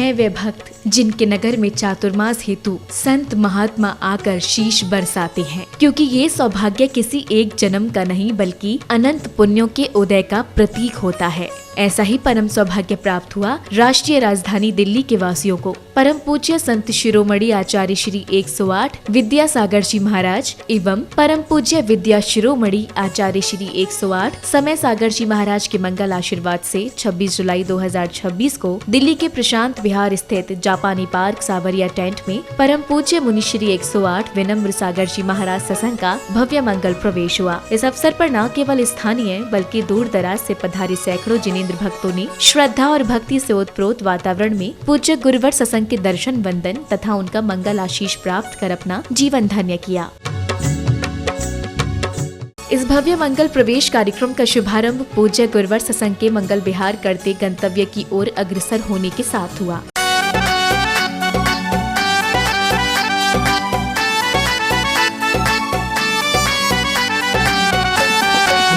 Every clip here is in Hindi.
हैं वे भक्त जिनके नगर में चातुर्मास हेतु संत महात्मा आकर शीश बरसाते हैं, क्योंकि ये सौभाग्य किसी एक जन्म का नहीं बल्कि अनंत पुण्यों के उदय का प्रतीक होता है। ऐसा ही परम सौभाग्य प्राप्त हुआ राष्ट्रीय राजधानी दिल्ली के वासियों को। परम पूज्य संत शिरोमणि आचार्य श्री 108 विद्यासागर जी महाराज एवं परम पूज्य विद्या शिरोमणि आचार्य श्री 108 समय सागर जी महाराज के मंगल आशीर्वाद से 26 जुलाई 2026 को दिल्ली के प्रशांत विहार स्थित जापानी पार्क सावरिया टेंट में परम पूज्य मुनि श्री 108 विनम्र सागर जी महाराज सत्संग का भव्य मंगल प्रवेश हुआ। इस अवसर पर न केवल स्थानीय बल्कि दूर दराज से पधारे सैकड़ों जिनेंद्र भक्तों ने श्रद्धा और भक्ति से ओतप्रोत वातावरण में पूज्य गुरुवर सत्संग के दर्शन वंदन तथा उनका मंगल आशीष प्राप्त कर अपना जीवन धन्य किया। इस भव्य मंगल प्रवेश कार्यक्रम का शुभारंभ पूज्य गुरुवर सत्संग के मंगल विहार करते गंतव्य की ओर अग्रसर होने के साथ हुआ।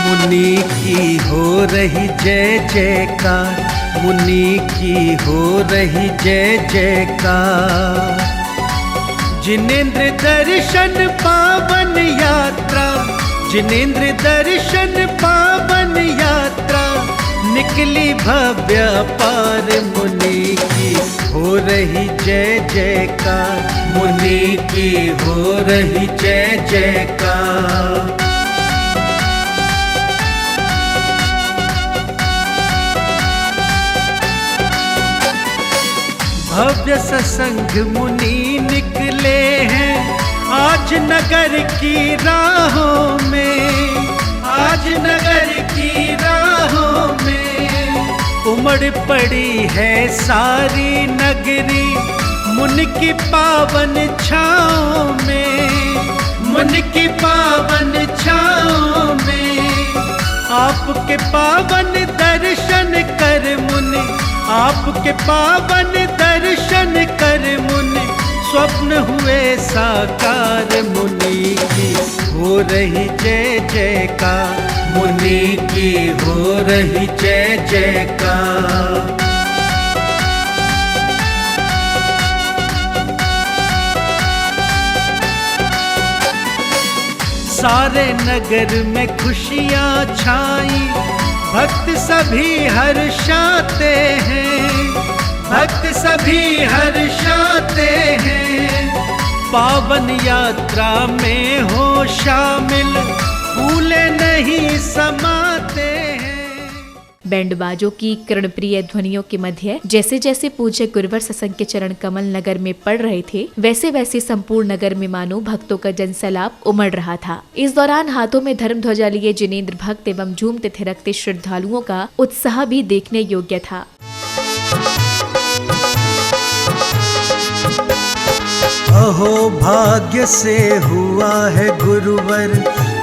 मुनि की हो रही जय जयकार, मुनि की हो रही जय जयकार। जिनेंद्र दर्शन पावन यात्रा, जिनेंद्र दर्शन पावन यात्रा, निकली भव्य पार। मुनि की हो रही जय जयकार, मुनि की हो रही जय जयकार। भव्य सत्संग मुनि निकले हैं आज नगर की राहों में, आज नगर की राहों में। उमड़ पड़ी है सारी नगरी मुनि की पावन छाँव में, मुनि की पावन छाँव में। आपके पावन दर्शन कर मुनि, आपके पावन दर्शन कर मुनि, स्वप्न हुए साकार। मुनि की हो रही जय जयकार, मुनि की हो रही जय जयकार। सारे नगर में खुशियाँ छाई, भक्त सभी हर्षाते हैं, भक्त सभी हर्षाते हैं। पावन यात्रा में हो शामिल, भूले नहीं समाते हैं। बैंड बाजों की कर्णप्रिय ध्वनियों के मध्य जैसे जैसे पूज्य गुरुवर सत्संग के चरण कमल नगर में पड़ रहे थे, वैसे वैसे संपूर्ण नगर में मानो भक्तों का जनसैलाब उमड़ रहा था। इस दौरान हाथों में धर्म ध्वजा लिए जिनेंद्र भक्त एवं झूमते थिरकते श्रद्धालुओं का उत्साह भी देखने योग्य था। अहो भाग्य से हुआ है गुरुवर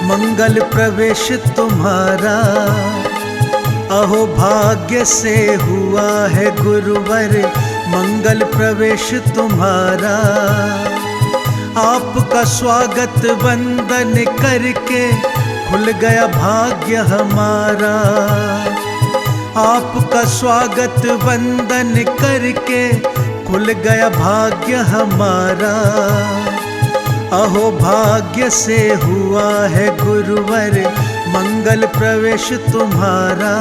मंगल प्रवेश तुम्हारा, अहो भाग्य से हुआ है गुरुवर मंगल प्रवेश तुम्हारा। आपका स्वागत वंदन करके खुल गया भाग्य हमारा, आपका स्वागत वंदन करके खुल गया भाग्य हमारा। अहो भाग्य से हुआ है गुरुवर मंगल प्रवेश तुम्हारा।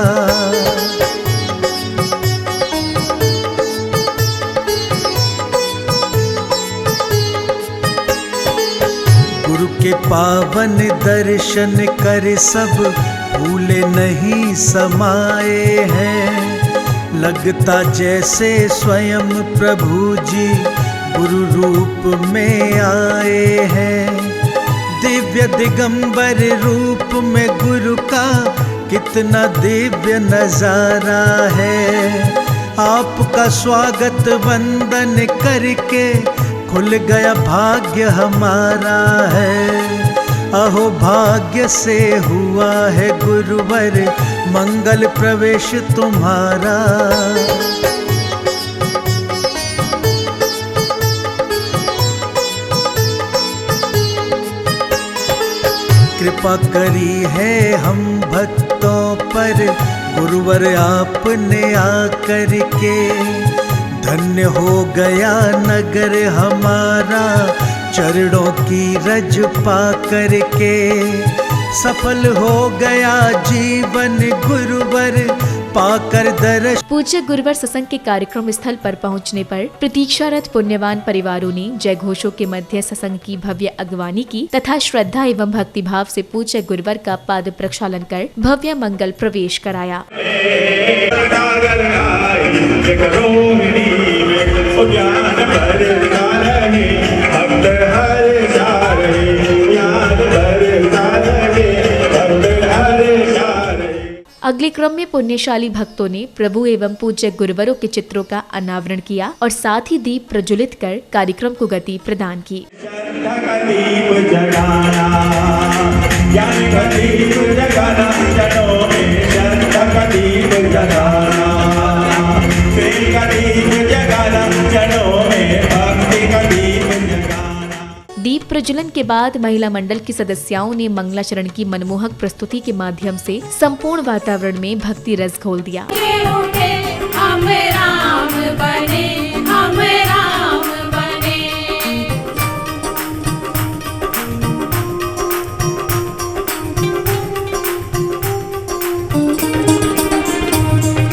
गुरु के पावन दर्शन कर सब भूले नहीं समाए हैं। लगता जैसे स्वयं प्रभु जी गुरु रूप में आए हैं। दिव्य दिगंबर रूप में गुरु का कितना दिव्य नजारा है। आपका स्वागत वंदन करके खुल गया भाग्य हमारा है। अहो भाग्य से हुआ है गुरुवर मंगल प्रवेश तुम्हारा। कृपा करी है हम भक्तों पर गुरुवर आपने आकर के। धन्य हो गया नगर हमारा चरणों की रज पा करके, सफल हो गया जीवन गुरुवर पाकर दर्श। पूज्य गुरुवर सत्संग के कार्यक्रम स्थल पर पहुंचने पर प्रतीक्षारत पुण्यवान परिवारों ने जय घोषों के मध्य सत्संग की भव्य अगवानी की तथा श्रद्धा एवं भक्ति भाव से पूज्य गुरुवर का पाद प्रक्षालन कर भव्य मंगल प्रवेश कराया। अगले क्रम में पुण्यशाली भक्तों ने प्रभु एवं पूज्य गुरुवरों के चित्रों का अनावरण किया और साथ ही दीप प्रज्वलित कर कार्यक्रम को गति प्रदान की। दीप प्रज्वलन के बाद महिला मंडल की सदस्याओं ने मंगलाचरण की मनमोहक प्रस्तुति के माध्यम से संपूर्ण वातावरण में भक्ति रस घोल दिया। हम राम बने, हम राम बने।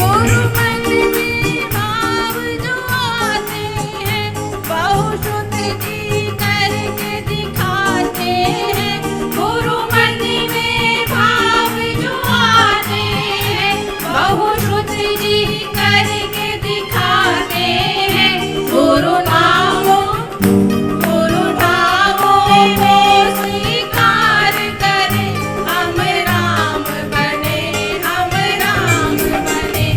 गुरु मन में भाव जो आते हैं, बहुत जी करके दिखाते हैं। गुरु मन में भाव जो आते हैं, बहुत जी करके दिखाते हैं। गुरु नामों को स्वीकार करें, हम राम बने, हम राम बने।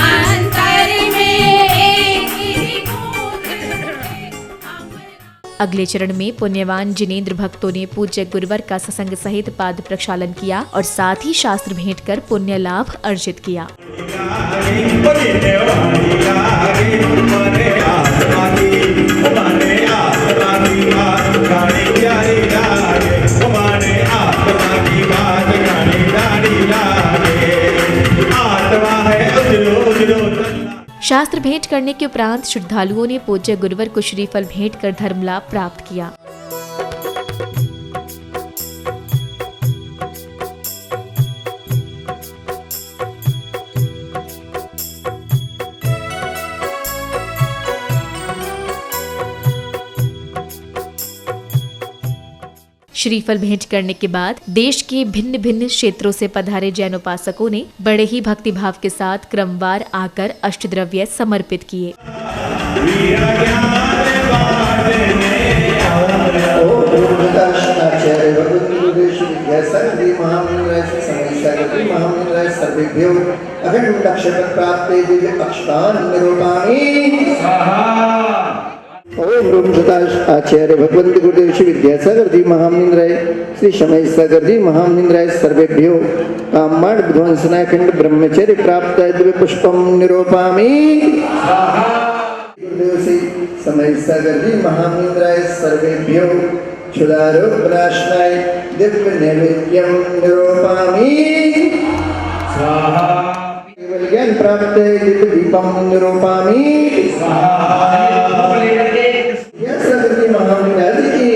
अंतर में एक ही गूंज उठे, हम राम। अगले चरण में पुण्यवान जिनेंद्र भक्तों ने पूज्य गुरुवर का सत्संग सहित पाद प्रक्षालन किया और साथ ही शास्त्र भेंट कर पुण्य लाभ अर्जित किया। शास्त्र भेंट करने के उपरांत श्रद्धालुओं ने पूज्य गुरुवर को श्रीफल भेंट कर धर्म लाभ प्राप्त किया। श्रीफल भेंट करने के बाद देश के भिन्न भिन्न क्षेत्रों से पधारे जैन उपासकों ने बड़े ही भक्ति भाव के साथ क्रमवार आकर अष्टद्रव्य समर्पित किए। ओम आचार्य भगवंत गुरुदेव श्री विद्यासागर जी महामनिंद्राय श्री शमय सागर जी महामनिंद्राय सर्वेभ्यो कामाड़ विध्वंसना खंड ब्रह्मचर्य प्राप्त दिव्य पुष्पम निरूपामि। गुरुदेव श्री समय सागर जी महामनिंद्राय सर्वेभ्यो क्षुधारोग प्रणाशनाय दिव्य नैवेद्यम निरूपामि। केवल ज्ञान प्राप्त दिव्य दीपम निरूपामि। महामनिराज की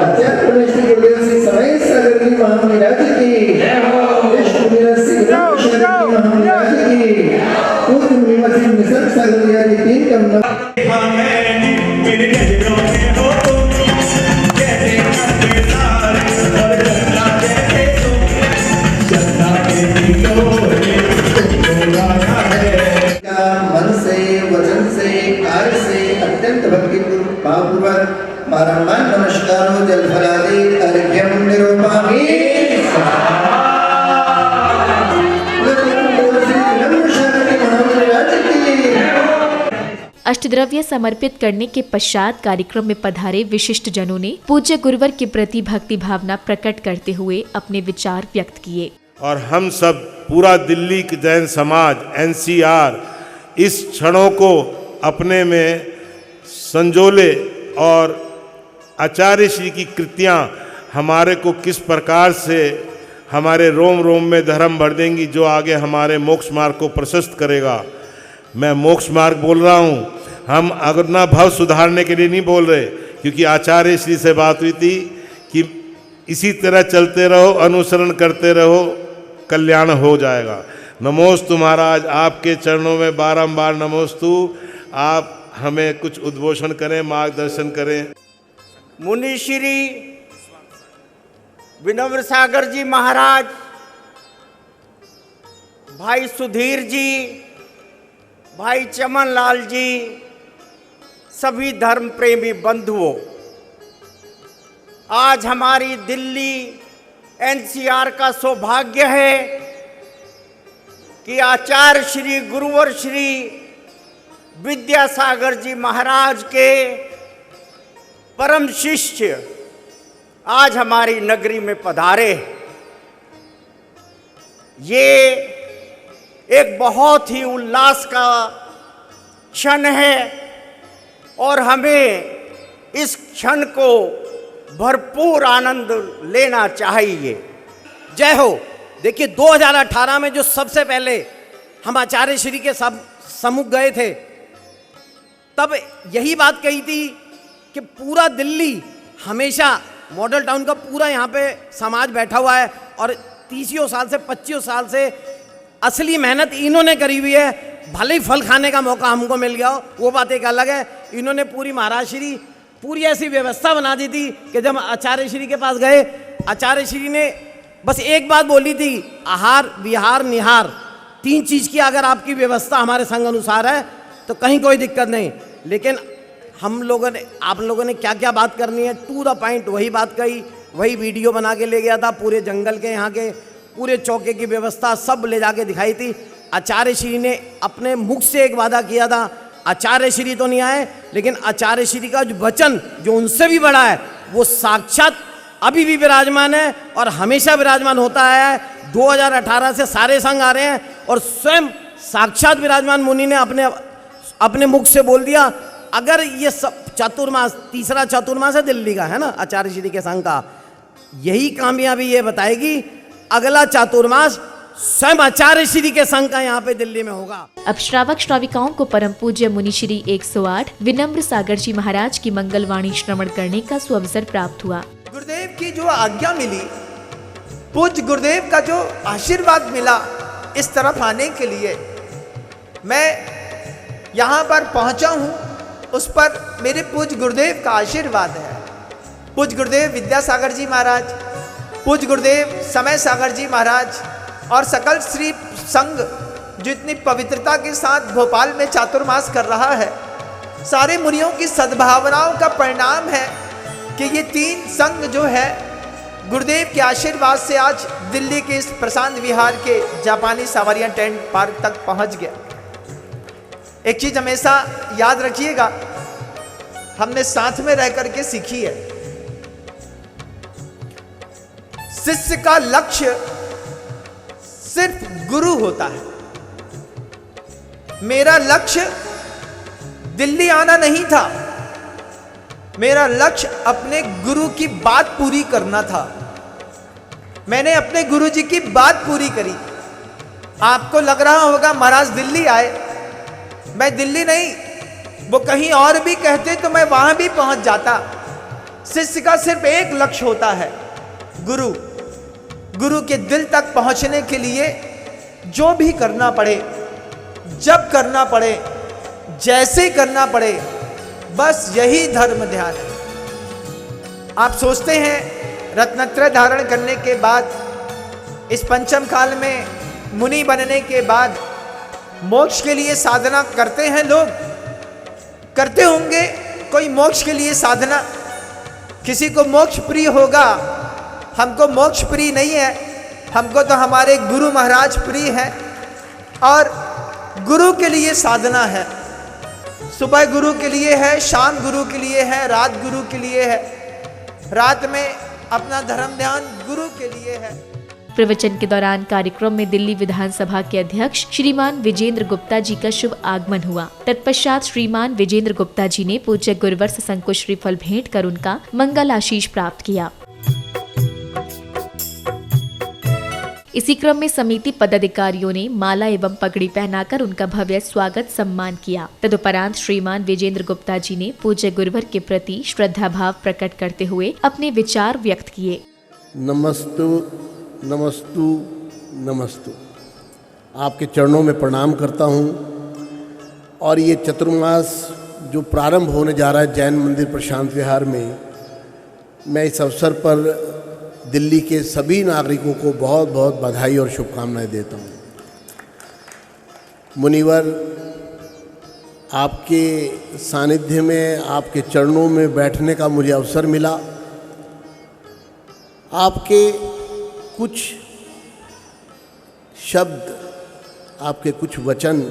आचार्य परमेश्वर गुरुदेव श्री समय सागर जी महामनिराज की विष्णु निरसी महामनिराज की पूर्ण निवासी निसर्ग सागर जी तीन कम मन से वचन से कार्य से अत्यंत भक्ति भावपूर्वक बारंबार नमस्कारों जलफलादि अर्घ्यम निरूपामि। अष्टद्रव्य समर्पित करने के पश्चात कार्यक्रम में पधारे विशिष्ट जनों ने पूज्य गुरुवर के प्रति भक्ति भावना प्रकट करते हुए अपने विचार व्यक्त किए। और हम सब पूरा दिल्ली के जैन समाज NCR इस क्षणों को अपने में संजोले और आचार्य श्री की कृतियाँ हमारे को किस प्रकार से हमारे रोम रोम में धर्म भर देंगी, जो आगे हमारे मोक्ष मार्ग को प्रशस्त करेगा। मैं मोक्ष मार्ग बोल रहा हूँ। हम अपना भाव सुधारने के लिए नहीं बोल रहे, क्योंकि आचार्य श्री से बात हुई थी कि इसी तरह चलते रहो, अनुसरण करते रहो, कल्याण हो जाएगा। नमोस्तु महाराज, आपके चरणों में बारंबार नमोस्तु। आप हमें कुछ उद्बोधन करें, मार्गदर्शन करें। मुनि श्री विनम्र सागर जी महाराज, भाई सुधीर जी, भाई चमन लाल जी, सभी धर्म प्रेमी बंधुओं, आज हमारी दिल्ली एनसीआर का सौभाग्य है कि आचार्य श्री गुरुवर श्री विद्यासागर जी महाराज के परम शिष्य आज हमारी नगरी में पधारे। ये एक बहुत ही उल्लास का क्षण है और हमें इस क्षण को भरपूर आनंद लेना चाहिए। जय हो। देखिए 2018 में जो सबसे पहले हम आचार्य श्री के सम्मुख गए थे, तब यही बात कही थी कि पूरा दिल्ली हमेशा मॉडल टाउन का पूरा यहाँ पे समाज बैठा हुआ है और 30 साल से 25 साल से असली मेहनत इन्होंने करी हुई है। भले ही फल खाने का मौका हमको मिल गया हो, वो बात एक अलग है। इन्होंने पूरी महाराज श्री पूरी ऐसी व्यवस्था बना दी थी कि जब आचार्य श्री के पास गए, आचार्य श्री ने बस एक बात बोली थी, आहार विहार निहार, 3 चीज़ की अगर आपकी व्यवस्था हमारे संग अनुसार है तो कहीं कोई दिक्कत नहीं। लेकिन हम लोगों ने, आप लोगों ने क्या क्या बात करनी है, टू द पॉइंट वही बात कही, वही वीडियो बना के ले गया था। पूरे जंगल के यहाँ के पूरे चौके की व्यवस्था सब ले जाके दिखाई थी। आचार्य श्री ने अपने मुख से एक वादा किया था, आचार्य श्री तो नहीं आए, लेकिन आचार्य श्री का जो वचन जो उनसे भी बड़ा है वो साक्षात अभी भी विराजमान है और हमेशा विराजमान होता है। 2018 से सारे संघ आ रहे हैं और स्वयं साक्षात विराजमान मुनि ने अपने मुख से बोल दिया, अगर ये सब चातुर्मास, तीसरा चातुर्मास है दिल्ली का, है ना, आचार्य श्री के संघ का, यही कामयाबी ये बताएगी अगला चातुर्मास स्वयं आचार्य श्री के संघ का यहाँ पे दिल्ली में होगा। अब श्रावक श्राविकाओं को परम पूज्य मुनि श्री 108 विनम्र सागर जी महाराज की मंगलवाणी श्रवण करने का सुअवसर प्राप्त हुआ। गुरुदेव की जो आज्ञा मिली, पूज्य गुरुदेव का जो आशीर्वाद मिला इस तरफ आने के लिए, मैं यहाँ पर पहुँचा हूँ, उस पर मेरे पूज्य गुरुदेव का आशीर्वाद है। पूज्य गुरुदेव विद्यासागर जी महाराज, पूज्य गुरुदेव समय सागर जी महाराज और सकल श्री संघ जो इतनी पवित्रता के साथ भोपाल में चातुर्मास कर रहा है, सारे मुनियों की सद्भावनाओं का परिणाम है कि ये 3 संघ जो है गुरुदेव के आशीर्वाद से आज दिल्ली के इस प्रशांत विहार के जापानी सावरिया टेंट पार्क तक पहुंच गया। एक चीज हमेशा याद रखिएगा, हमने साथ में रह करके सीखी है, शिष्य का लक्ष्य सिर्फ गुरु होता है। मेरा लक्ष्य दिल्ली आना नहीं था, मेरा लक्ष्य अपने गुरु की बात पूरी करना था। मैंने अपने गुरु जी की बात पूरी करी। आपको लग रहा होगा महाराज दिल्ली आए, मैं दिल्ली नहीं, वो कहीं और भी कहते तो मैं वहां भी पहुंच जाता। शिष्य का सिर्फ एक लक्ष्य होता है, गुरु। गुरु के दिल तक पहुंचने के लिए जो भी करना पड़े, जब करना पड़े, जैसे करना पड़े, बस यही धर्म ध्यान है। आप सोचते हैं रत्नत्रय धारण करने के बाद, इस पंचम काल में मुनि बनने के बाद मोक्ष के लिए साधना करते हैं लोग? करते होंगे कोई मोक्ष के लिए साधना, किसी को मोक्ष प्रिय होगा। हमको मोक्ष प्रिय नहीं है, हमको तो हमारे गुरु महाराज प्रिय हैं और गुरु के लिए साधना है। सुबह गुरु के लिए है, शाम गुरु के लिए है, रात गुरु के लिए है, रात में अपना धर्म ध्यान गुरु के लिए है। प्रवचन के दौरान कार्यक्रम में दिल्ली विधानसभा के अध्यक्ष श्रीमान विजेंद्र गुप्ता जी का शुभ आगमन हुआ। तत्पश्चात श्रीमान विजेंद्र गुप्ता जी ने पूज्य गुरुवर सत्संग को श्रीफल भेंट कर उनका मंगल आशीष प्राप्त किया। इसी क्रम में समिति पदाधिकारियों ने माला एवं पगड़ी पहनाकर उनका भव्य स्वागत सम्मान किया। तदुपरांत श्रीमान विजेंद्र गुप्ता जी ने पूज्य गुरुवर के प्रति श्रद्धा भाव प्रकट करते हुए अपने विचार व्यक्त किए। नमस्तु नमस्तु नमस्तु। आपके चरणों में प्रणाम करता हूँ। और ये चतुर्मास जो प्रारंभ होने जा रहा है जैन मंदिर प्रशांत विहार में, मैं इस अवसर पर दिल्ली के सभी नागरिकों को बहुत बहुत बधाई और शुभकामनाएं देता हूँ। मुनिवर, आपके सानिध्य में, आपके चरणों में बैठने का मुझे अवसर मिला। आपके कुछ शब्द, आपके कुछ वचन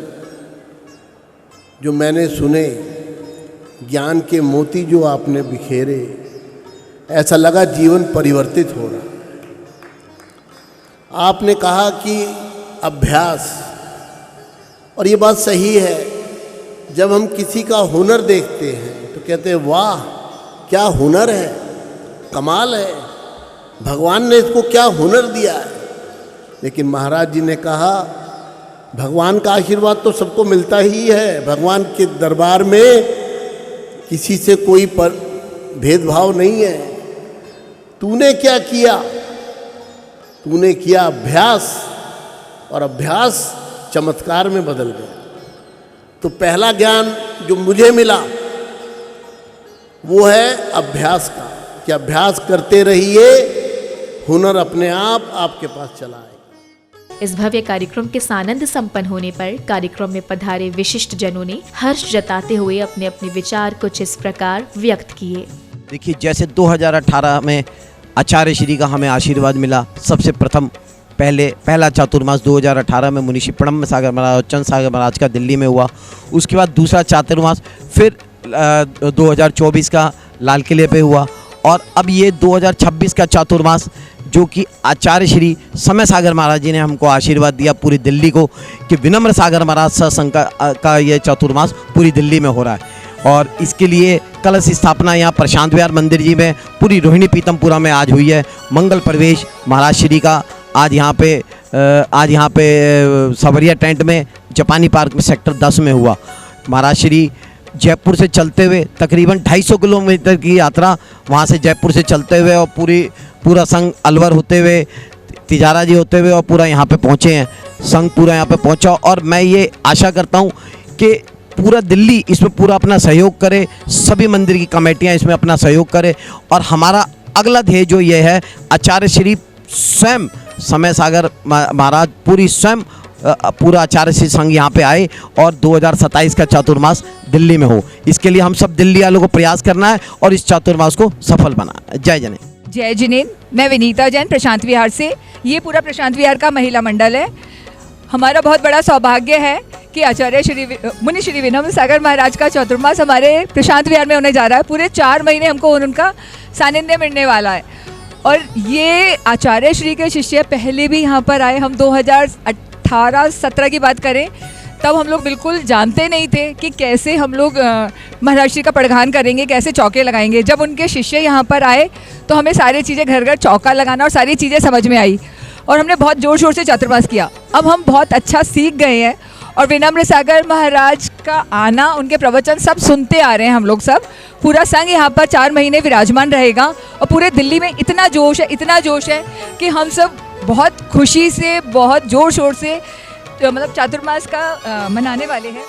जो मैंने सुने, ज्ञान के मोती जो आपने बिखेरे, ऐसा लगा जीवन परिवर्तित हो रहा। आपने कहा कि अभ्यास, और ये बात सही है। जब हम किसी का हुनर देखते हैं तो कहते हैं वाह क्या हुनर है, कमाल है, भगवान ने इसको क्या हुनर दिया है। लेकिन महाराज जी ने कहा भगवान का आशीर्वाद तो सबको मिलता ही है। भगवान के दरबार में किसी से कोई भेदभाव नहीं है। तूने क्या किया? तूने किया अभ्यास, और अभ्यास चमत्कार में बदल गया। तो पहला ज्ञान जो मुझे मिला वो है अभ्यास का, कि अभ्यास करते रहिए, हुनर अपने आप आपके पास चला आए। इस भव्य कार्यक्रम के सानंद संपन्न होने पर कार्यक्रम में पधारे विशिष्ट जनों ने हर्ष जताते हुए अपने अपने विचार कुछ इस प्रकार व्यक्त किए। देखिए, जैसे 2018 में आचार्य श्री का हमें आशीर्वाद मिला। सबसे प्रथम पहला चातुर्मास 2018 में मुनिषी प्रणम्य सागर महाराज और चंद सागर महाराज का दिल्ली में हुआ। उसके बाद दूसरा चातुर्मास फिर 2024 का लाल किले पे हुआ, और अब ये 2026 का चातुर्मास जो कि आचार्य श्री समय सागर महाराज जी ने हमको आशीर्वाद दिया पूरी दिल्ली को, कि विनम्र सागर महाराज सत्संग का ये चातुर्मास पूरी दिल्ली में हो रहा है। और इसके लिए कलश स्थापना यहाँ प्रशांत विहार मंदिर जी में पूरी रोहिणी पीतमपुरा में आज हुई है। मंगल प्रवेश महाराज श्री का आज यहाँ पे सवरिया टेंट में जापानी पार्क में सेक्टर 10 में हुआ। महाराज श्री जयपुर से चलते हुए तकरीबन 250 किलोमीटर की यात्रा वहाँ से जयपुर से चलते हुए, और पूरा संघ अलवर होते हुए, तिजारा जी होते हुए, और पूरा यहाँ पे पहुँचे हैं। संघ पूरा यहाँ पे पहुँचा, और मैं ये आशा करता हूँ कि पूरा दिल्ली इसमें पूरा अपना सहयोग करे, सभी मंदिर की कमेटियाँ इसमें अपना सहयोग करे। और हमारा अगला ध्येय जो ये है, आचार्य श्री स्वयं समय सागर महाराज पूरा आचार्य श्री संघ यहाँ पे आए और 2027 का चातुर्मास दिल्ली में हो। इसके लिए हम सब दिल्ली वालों को प्रयास करना है और इस चातुर्मास को सफल बनाना है। जय जनेन। जय जिनेन। मैं विनीता जैन प्रशांत विहार से। ये पूरा प्रशांत विहार का महिला मंडल है। हमारा बहुत बड़ा सौभाग्य है कि आचार्य श्री मुनि श्री विनम्र सागर महाराज का चातुर्मास हमारे प्रशांत विहार में होने जा रहा है। पूरे 4 महीने हमको उनका सानिध्य मिलने वाला है। और ये आचार्य श्री के शिष्य पहले भी यहाँ पर आए। हम 2018-17 की बात करें तब हम लोग बिल्कुल जानते नहीं थे कि कैसे हम लोग महाराज श्री का पड़घान करेंगे, कैसे चौके लगाएंगे। जब उनके शिष्य यहाँ पर आए तो हमें सारी चीज़ें घर घर चौका लगाना और सारी चीज़ें समझ में आई, और हमने बहुत ज़ोर शोर से चातुर्मास किया। अब हम बहुत अच्छा सीख गए हैं, और विनम्र सागर महाराज का आना, उनके प्रवचन सब सुनते आ रहे हैं हम लोग सब। पूरा संघ यहाँ पर 4 महीने विराजमान रहेगा, और पूरे दिल्ली में इतना जोश है कि हम सब बहुत खुशी से, बहुत ज़ोर शोर से मतलब चातुर्मास का मनाने वाले हैं।